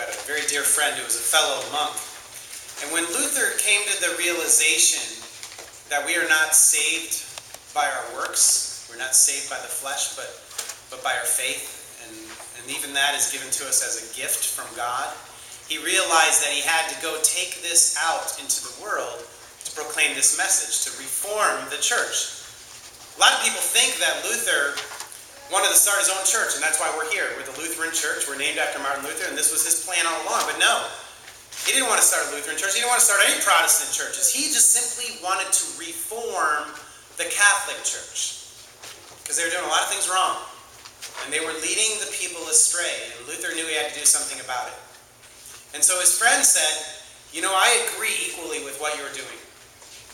had a very dear friend who was a fellow monk. And when Luther came to the realization that we are not saved by our works, we're not saved by the flesh, but by our faith, and even that is given to us as a gift from God, he realized that he had to go take this out into the world to proclaim this message, to reform the church. A lot of people think that Luther wanted to start his own church, and that's why we're here. We're the Lutheran Church. We're named after Martin Luther, and this was his plan all along. But no, he didn't want to start a Lutheran church. He didn't want to start any Protestant churches. He just simply wanted to reform the Catholic Church, because they were doing a lot of things wrong, and they were leading the people astray, and Luther knew he had to do something about it. And so his friend said, I agree equally with what you're doing.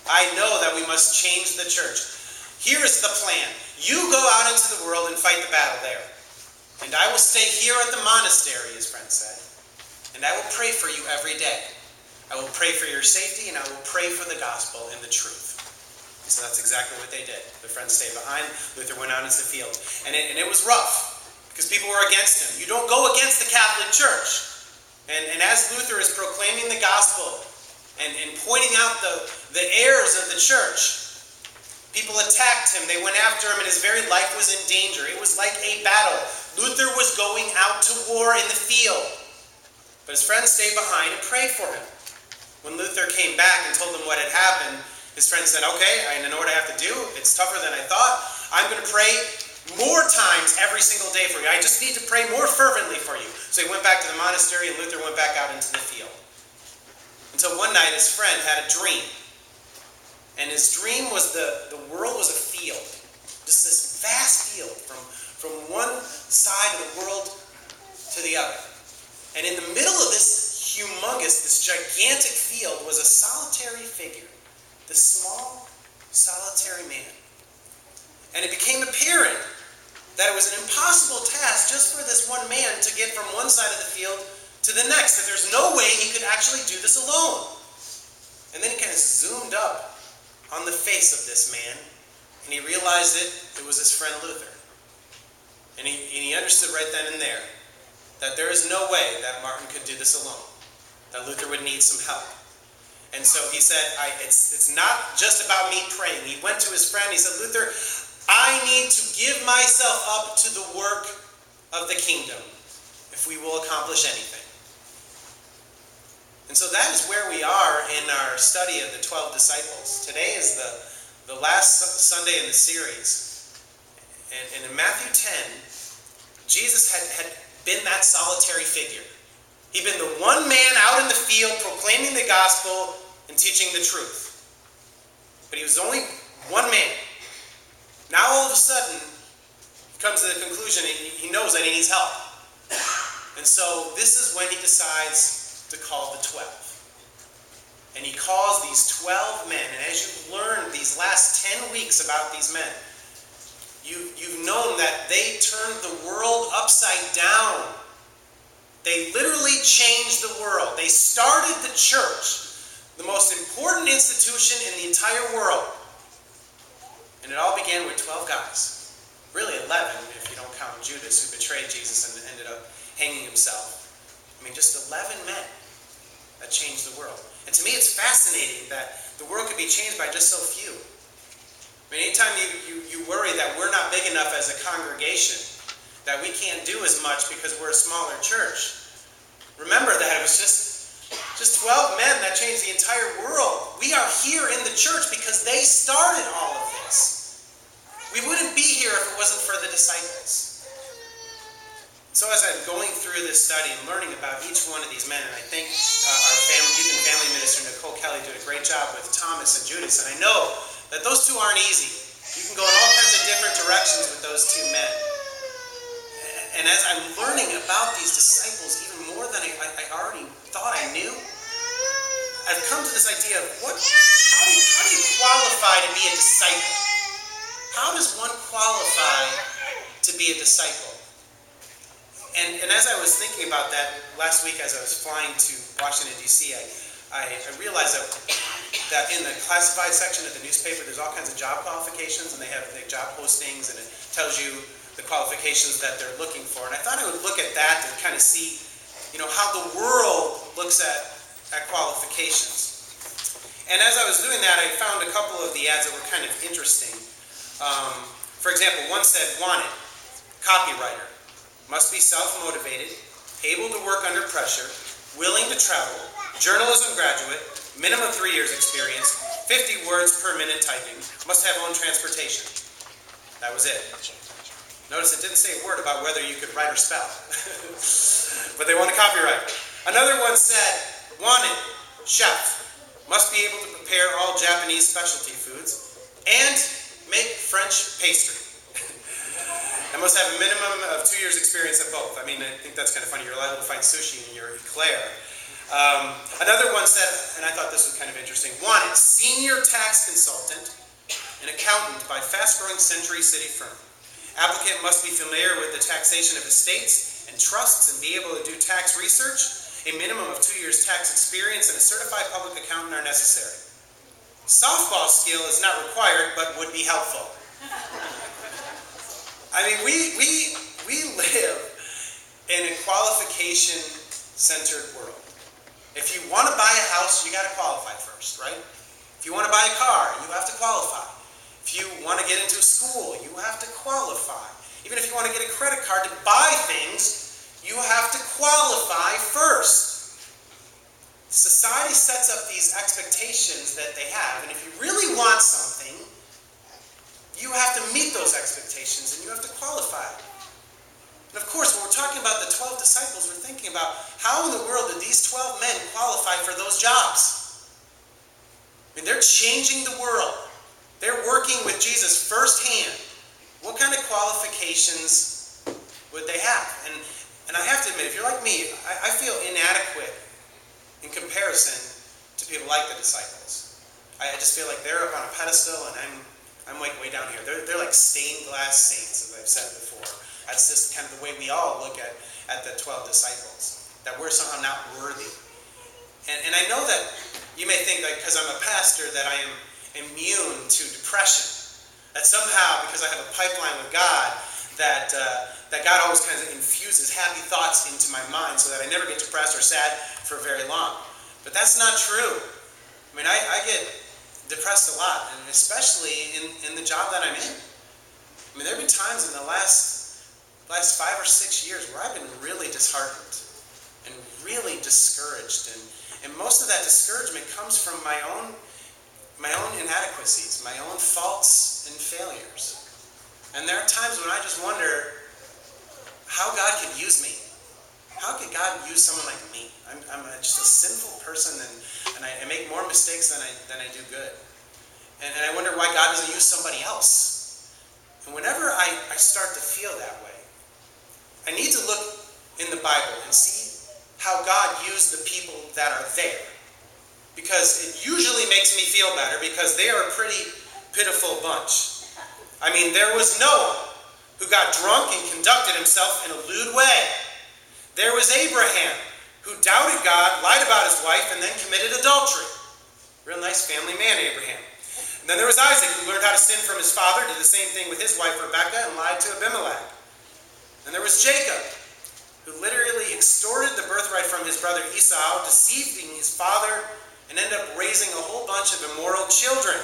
I know that we must change the church. Here is the plan. You go out into the world and fight the battle there. And I will stay here at the monastery, his friend said. And I will pray for you every day. I will pray for your safety, and I will pray for the gospel and the truth. And so that's exactly what they did. The friends stayed behind. Luther went out into the field. And it was rough, because people were against him. You don't go against the Catholic Church. And as Luther is proclaiming the gospel and pointing out the errors of the church, people attacked him. They went after him, and his very life was in danger. It was like a battle. Luther was going out to war in the field. But his friends stayed behind and prayed for him. When Luther came back and told them what had happened, his friend said, okay, I know what I have to do. It's tougher than I thought. I'm going to pray more times every single day for you. I just need to pray more fervently for you. So he went back to the monastery, and Luther went back out into the field. Until one night his friend had a dream. And his dream was the world was a field. Just this vast field from one side of the world to the other. And in the middle of this gigantic field was a solitary figure. This small, solitary man. And it became apparent that it was an impossible task just for this one man to get from one side of the field to the next. That there's no way he could actually do this alone. And then he kind of zoomed up on the face of this man, and he realized it was his friend Luther. And he understood right then and there that there is no way that Martin could do this alone, that Luther would need some help. And so he said, it's not just about me praying. He went to his friend, he said, Luther, I need to give myself up to the work of the kingdom if we will accomplish anything. And so that is where we are in our study of the 12 disciples. Today is the last Sunday in the series. And in Matthew 10, Jesus had been that solitary figure. He'd been the one man out in the field proclaiming the gospel and teaching the truth. But he was only one man. Now all of a sudden, he comes to the conclusion he knows that he needs help. And so this is when he decides to call the 12. And he calls these 12 men. And as you've learned these last 10 weeks about these men, you've known that they turned the world upside down. They literally changed the world. They started the church, the most important institution in the entire world. And it all began with 12 guys. Really 11 if you don't count Judas, who betrayed Jesus and ended up hanging himself. I mean, just 11 men that changed the world. And to me, it's fascinating that the world could be changed by just so few. I mean, anytime you worry that we're not big enough as a congregation, that we can't do as much because we're a smaller church, remember that it was just 12 men that changed the entire world. We are here in the church because they started all of this. We wouldn't be here if it wasn't for the disciples. So as I'm going through this study and learning about each one of these men, and I think our youth and family minister, Nicole Kelly, did a great job with Thomas and Judas, and I know that those two aren't easy. You can go in all kinds of different directions with those two men. And as I'm learning about these disciples, even more than I already thought I knew, I've come to this idea of how do you qualify to be a disciple? How does one qualify to be a disciple? And as I was thinking about that last week as I was flying to Washington, D.C., I realized that in the classified section of the newspaper, there's all kinds of job qualifications, and they have the job postings, and it tells you the qualifications that they're looking for. And I thought I would look at that to kind of see, how the world looks at qualifications. And as I was doing that, I found a couple of the ads that were kind of interesting. For example, one said, wanted, copywriter, must be self-motivated, able to work under pressure, willing to travel, journalism graduate, minimum 3 years experience, 50 words per minute typing, must have own transportation. That was it. Notice it didn't say a word about whether you could write or spell. But they want a copywriter. Another one said, wanted, chef, must be able to prepare all Japanese specialty foods and make French pastry. And must have a minimum of 2 years experience at both. I mean, I think that's kind of funny. You're liable to find sushi in your eclair. Another one said, and I thought this was kind of interesting, wanted, senior tax consultant, an accountant by fast-growing Century City firm. Applicant must be familiar with the taxation of estates and trusts and be able to do tax research. A minimum of 2 years tax experience and a certified public accountant are necessary. Softball skill is not required, but would be helpful. I mean, we live in a qualification-centered world. If you want to buy a house, you got to qualify first, right? If you want to buy a car, you have to qualify. If you want to get into a school, you have to qualify. Even if you want to get a credit card to buy things, you have to qualify first. Society sets up these expectations that they have, and if you really want something, you have to meet those expectations and you have to qualify. And of course, when we're talking about the 12 disciples, we're thinking about how in the world did these 12 men qualify for those jobs? I mean, they're changing the world. They're working with Jesus firsthand. What kind of qualifications would they have? And I have to admit, if you're like me, I feel inadequate in comparison to people like the disciples. I just feel like they're up on a pedestal and I'm like way down here. They're like stained glass saints, as I've said before. That's just kind of the way we all look at the 12 disciples, that we're somehow not worthy. And I know that you may think, like, because I'm a pastor, that I am immune to depression. That somehow, because I have a pipeline with God, that God always kind of infuses happy thoughts into my mind so that I never get depressed or sad for very long. But that's not true. I mean, I get depressed a lot, and especially in the job that I'm in. I mean, there have been times in the last 5 or 6 years where I've been really disheartened and really discouraged. And most of that discouragement comes from my own inadequacies, my own faults and failures. And there are times when I just wonder how God could use me. How could God use someone like me? I'm just a sinful person, and I make more mistakes than I do good. And I wonder why God doesn't use somebody else. And whenever I start to feel that way, I need to look in the Bible and see how God used the people that are there. Because it usually makes me feel better, because they are a pretty pitiful bunch. I mean, there was Noah, who got drunk and conducted himself in a lewd way. There was Abraham, who doubted God, lied about his wife, and then committed adultery. Real nice family man, Abraham. And then there was Isaac, who learned how to sin from his father, did the same thing with his wife Rebekah, and lied to Abimelech. And there was Jacob, who literally extorted the birthright from his brother Esau, deceiving his father, and ended up raising a whole bunch of immoral children.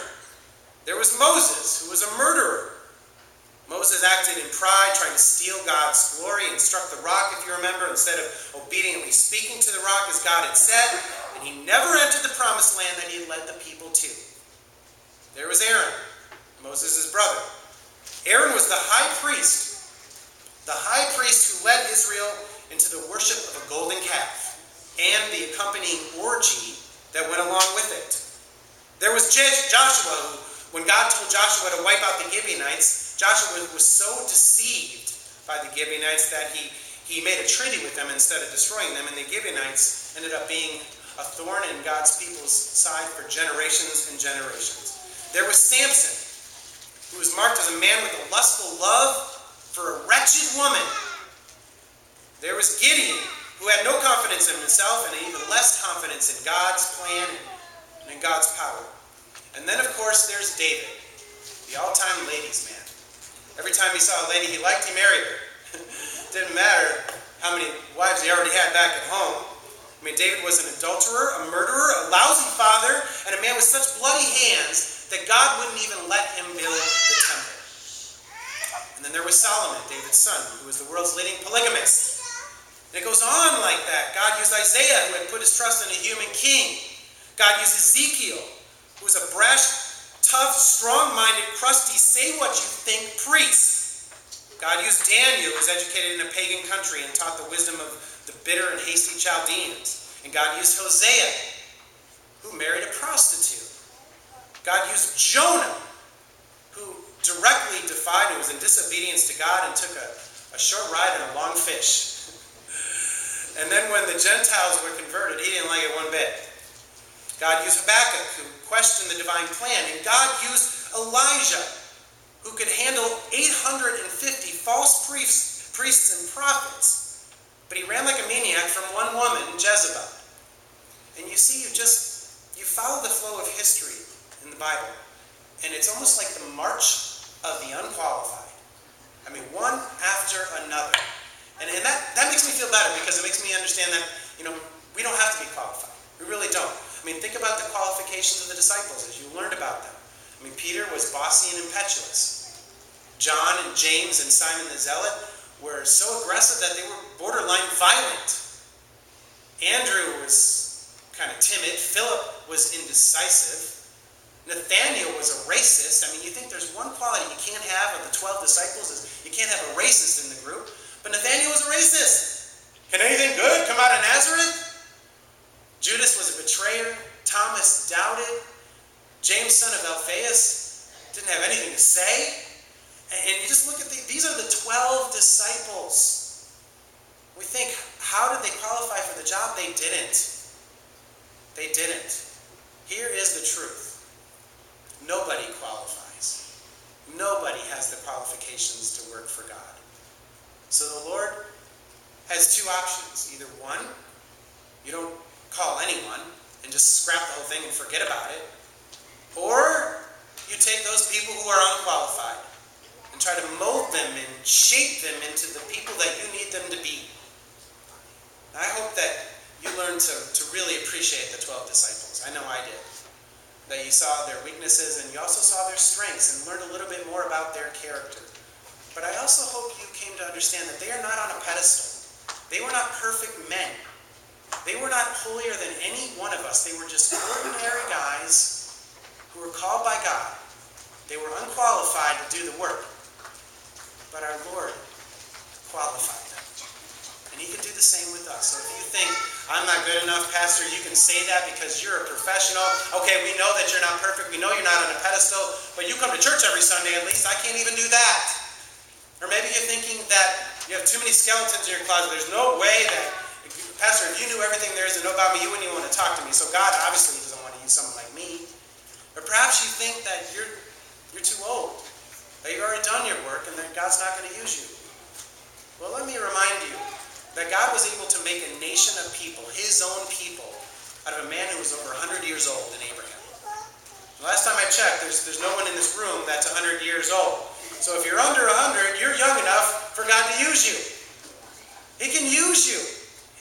There was Moses, who was a murderer. Moses acted in pride, trying to steal God's glory, and struck the rock, if you remember, instead of obediently speaking to the rock as God had said, and he never entered the promised land that he had led the people to. There was Aaron, Moses' brother. Aaron was the high priest who led Israel into the worship of a golden calf and the accompanying orgy that went along with it. There was Joshua, who, when God told Joshua to wipe out the Gibeonites, Joshua was so deceived by the Gibeonites that he made a treaty with them instead of destroying them, and the Gibeonites ended up being a thorn in God's people's side for generations and generations. There was Samson, who was marked as a man with a lustful love for a wretched woman. There was Gideon, who had no confidence in himself and even less confidence in God's plan and in God's power. And then, of course, there's David, the all-time ladies' man. Every time he saw a lady he liked, he married her. Didn't matter how many wives he already had back at home. I mean, David was an adulterer, a murderer, a lousy father, and a man with such bloody hands that God wouldn't even let him build the temple. And then there was Solomon, David's son, who was the world's leading polygamist. And it goes on like that. God used Isaiah, who had put his trust in a human king. God used Ezekiel, who was a brash, tough, strong-minded, crusty, say-what-you-think priest. God used Daniel, who was educated in a pagan country and taught the wisdom of the bitter and hasty Chaldeans. And God used Hosea, who married a prostitute. God used Jonah, who directly defied and was in disobedience to God and took a short ride on a long fish. And then when the Gentiles were converted, he didn't like it one bit. God used Habakkuk, who questioned the divine plan. And God used Elijah, who could handle 850 false priests and prophets. But he ran like a maniac from one woman, Jezebel. And you see, you follow the flow of history in the Bible. And it's almost like the march of the unqualified. I mean, one after another. And that makes me feel better, because it makes me understand that, we don't have to be qualified. We really don't. I mean, think about the qualifications of the disciples as you learned about them. I mean, Peter was bossy and impetuous. John and James and Simon the Zealot were so aggressive that they were borderline violent. Andrew was kind of timid. Philip was indecisive. Nathaniel was a racist. I mean, you think there's one quality you can't have of the 12 disciples is you can't have a racist in the group. But Nathaniel was a racist. Can anything good come out of Nazareth? Judas was a betrayer. Thomas doubted. James, son of Alphaeus, didn't have anything to say. And you just look at these are the 12 disciples. We think, how did they qualify for the job? They didn't. They didn't. Here is the truth. Nobody qualifies. Nobody has the qualifications to work for God. So the Lord has two options. Either one, you don't call anyone and just scrap the whole thing and forget about it. Or you take those people who are unqualified and try to mold them and shape them into the people that you need them to be. I hope that you learn to really appreciate the 12 disciples. I know I did. That you saw their weaknesses and you also saw their strengths and learned a little bit more about their character. But I also hope you came to understand that they are not on a pedestal. They were not perfect men. They were not holier than any one of us. They were just ordinary guys who were called by God. They were unqualified to do the work. But our Lord qualified them. And he could do the same with us. So if you think, I'm not good enough, Pastor, you can say that because you're a professional. Okay, we know that you're not perfect. We know you're not on a pedestal. But you come to church every Sunday at least. I can't even do that. Or maybe you're thinking that you have too many skeletons in your closet. There's no way that, Pastor, if you knew everything there is to know about me, you wouldn't even want to talk to me. So God obviously doesn't want to use someone like me. Or perhaps you think that you're too old. That you've already done your work and that God's not going to use you. Well, let me remind you that God was able to make a nation of people, his own people, out of a man who was over 100 years old in Abraham. The last time I checked, there's no one in this room that's 100 years old. So if you're under 100, you're young enough for God to use you. He can use you.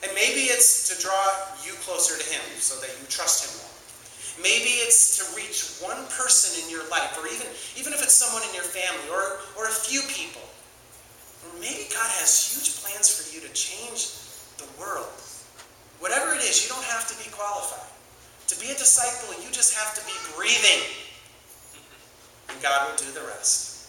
And maybe it's to draw you closer to him so that you trust him more. Maybe it's to reach one person in your life, or even if it's someone in your family, or a few people. Or maybe God has huge plans for you to change the world. Whatever it is, you don't have to be qualified. To be a disciple, you just have to be breathing. And God will do the rest.